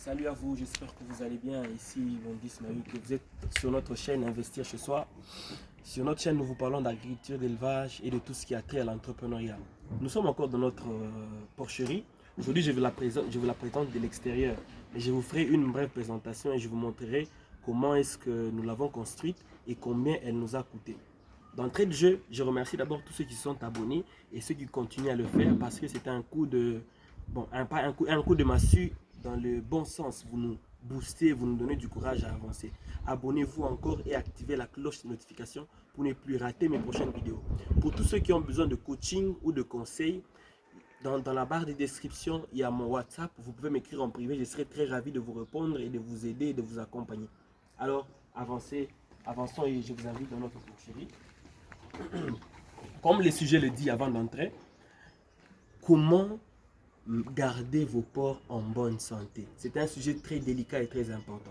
Salut à vous, j'espère que vous allez bien. Ici Bondi Ismaël, que vous êtes sur notre chaîne Investir chez soi. Sur notre chaîne, nous vous parlons d'agriculture, d'élevage et de tout ce qui a trait à l'entrepreneuriat. Nous sommes encore dans notre porcherie. Aujourd'hui, je vous la présente de l'extérieur. Et je vous ferai une brève présentation et je vous montrerai comment est-ce que nous l'avons construite et combien elle nous a coûté. D'entrée de jeu, je remercie d'abord tous ceux qui sont abonnés et ceux qui continuent à le faire parce que c'est un coup de... Bon, un coup de massue dans le bon sens. Vous nous boostez, vous nous donnez du courage à avancer. Abonnez-vous encore et activez la cloche de notification pour ne plus rater mes prochaines vidéos. Pour tous ceux qui ont besoin de coaching ou de conseils, dans la barre de description, il y a mon WhatsApp. Vous pouvez m'écrire en privé. Je serai très ravi de vous répondre et de vous aider et de vous accompagner. Alors, avançons et je vous invite dans notre porcherie. Comme le sujet le dit avant d'entrer, comment garder vos porcs en bonne santé? C'est un sujet très délicat et très important.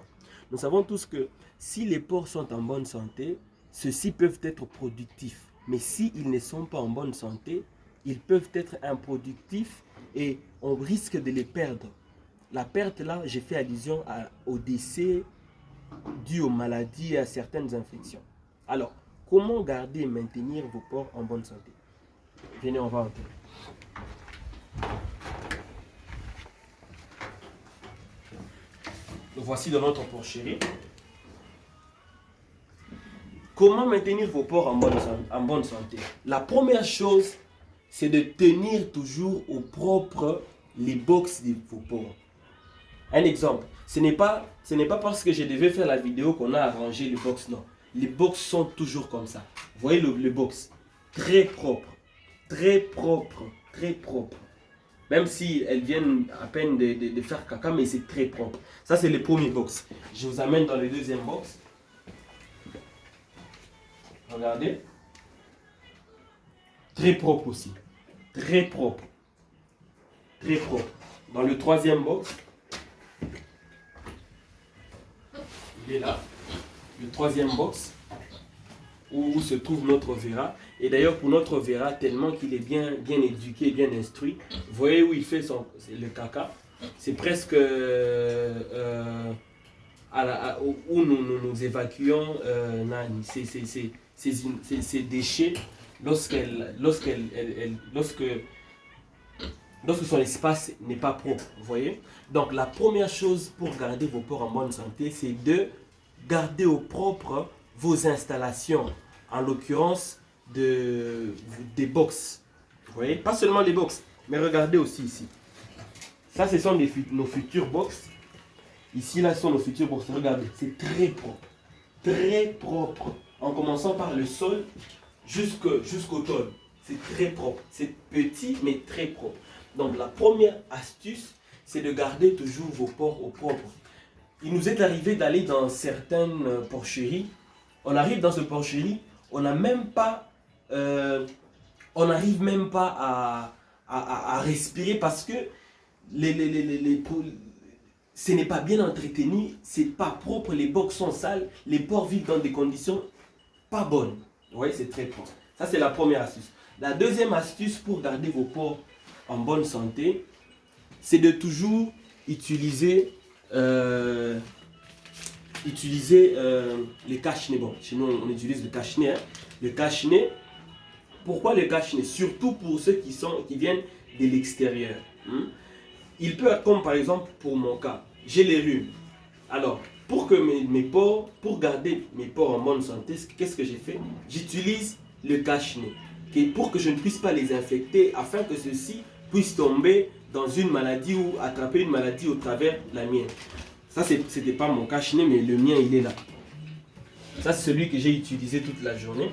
Nous savons tous que si les porcs sont en bonne santé, ceux-ci peuvent être productifs. Mais s'ils ne sont pas en bonne santé, ils peuvent être improductifs et on risque de les perdre. La perte là, j'ai fait allusion au décès dû aux maladies et à certaines infections. Alors, comment garder et maintenir vos porcs en bonne santé? Venez, on va entrer. Nous voici dans notre porcherie. Comment maintenir vos porcs en bonne santé? La première chose, c'est de tenir toujours au propre les box de vos porcs. Un exemple, ce n'est pas parce que je devais faire la vidéo qu'on a arrangé les box, non. Les box sont toujours comme ça. Vous voyez le box? Très propre, très propre, très propre. Même si elles viennent à peine de faire caca, mais c'est très propre. Ça, c'est le premier box. Je vous amène dans le deuxième box. Regardez. Très propre aussi. Très propre. Très propre. Dans le troisième box, il est là. Le troisième box, où se trouve notre Vera. Et d'ailleurs, pour notre Vera, tellement qu'il est bien éduqué, bien instruit, vous voyez où il fait le caca. C'est presque où nous évacuons ces déchets lorsque son espace n'est pas propre. Vous voyez? Donc, la première chose pour garder vos porcs en bonne santé, c'est de garder au propre vos installations. En l'occurrence, des box. Vous voyez? Pas seulement les box, mais regardez aussi ici. Ça, ce sont nos futurs box. Ici, là, ce sont nos futurs box. Regardez, c'est très propre. Très propre. En commençant par le sol jusqu'au tôle. C'est très propre. C'est petit, mais très propre. Donc, la première astuce, c'est de garder toujours vos porcs au propre. Il nous est arrivé d'aller dans certaines porcheries. On arrive dans ce porcherie, on n'arrive même pas à respirer parce que ce n'est pas bien entretenu, c'est pas propre, les box sont sales, les porcs vivent dans des conditions pas bonnes. Vous voyez, c'est très propre. Ça, c'est la première astuce. La deuxième astuce pour garder vos porcs en bonne santé, c'est de toujours utiliser les cache-nez. Bon, chez nous, on utilise le cache-nez. Hein. Le cache-nez, pourquoi le cache-nez? Surtout pour ceux qui viennent de l'extérieur. Il peut être comme par exemple pour mon cas, j'ai les rhumes. Alors, pour garder mes porcs en bonne santé, qu'est-ce que j'ai fait? J'utilise le cache-nez pour que je ne puisse pas les infecter, afin que ceux-ci puissent tomber dans une maladie ou attraper une maladie au travers de la mienne. Ça, ce n'était pas mon cache-nez, mais le mien, il est là. Ça, c'est celui que j'ai utilisé toute la journée.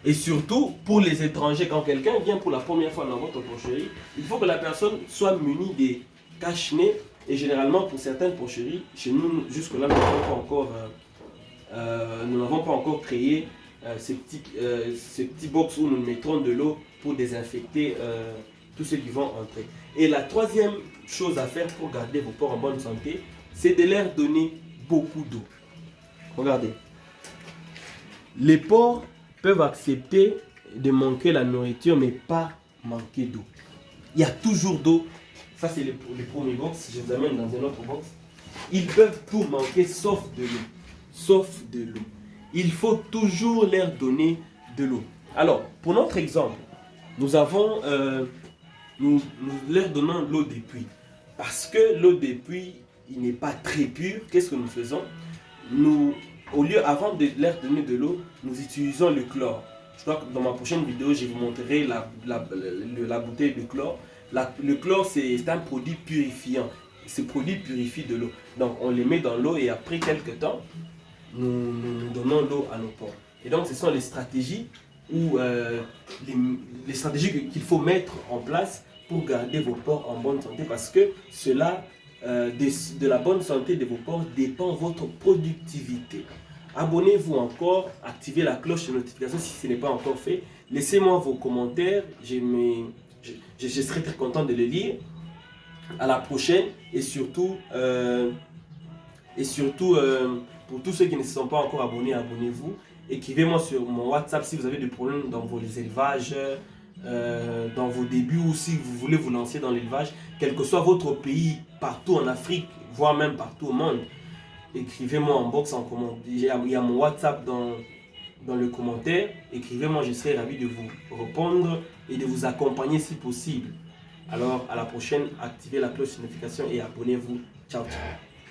Et surtout, pour les étrangers, quand quelqu'un vient pour la première fois dans votre porcherie, il faut que la personne soit munie des cache-nez. Et généralement, pour certaines porcheries, chez nous, jusque-là, nous n'avons pas encore créé ces petits box où nous mettrons de l'eau pour désinfecter tous ceux qui vont entrer. Et la troisième chose à faire pour garder vos porcs en bonne santé, c'est de leur donner beaucoup d'eau. Regardez. Les porcs peuvent accepter de manquer la nourriture, mais pas manquer d'eau. Il y a toujours d'eau. Ça, c'est le premier box. Je vous amène dans un autre box. Ils peuvent tout manquer sauf de l'eau. Sauf de l'eau. Il faut toujours leur donner de l'eau. Alors, pour notre exemple, nous avons, nous leur donnons l'eau des puits. Parce que l'eau des puits, il n'est pas très pur. Qu'est-ce que nous faisons? Nous, au lieu, avant de leur donner de l'eau, nous utilisons le chlore. Je crois que dans ma prochaine vidéo, je vous montrerai la bouteille de chlore. Le chlore, c'est un produit purifiant. Ce produit purifie de l'eau. Donc, on les met dans l'eau et après quelques temps, nous donnons l'eau à nos porcs. Et donc, ce sont les stratégies les stratégies qu'il faut mettre en place pour garder vos porcs en bonne santé, parce que cela, de la bonne santé de vos porcs dépend votre productivité. Abonnez-vous encore, activez la cloche de notification si ce n'est pas encore fait. Laissez-moi vos commentaires, je serai très content de les lire. À la prochaine et surtout, pour tous ceux qui ne se sont pas encore abonnés, abonnez-vous. Écrivez-moi sur mon WhatsApp si vous avez des problèmes dans vos élevages, dans vos débuts, ou si vous voulez vous lancer dans l'élevage, quel que soit votre pays, partout en Afrique, voire même partout au monde. Écrivez-moi en box en commentaire. Il y a mon WhatsApp dans le commentaire. Écrivez-moi, je serai ravi de vous répondre et de vous accompagner si possible. Alors, à la prochaine, activez la cloche de notification et abonnez-vous. Ciao, ciao.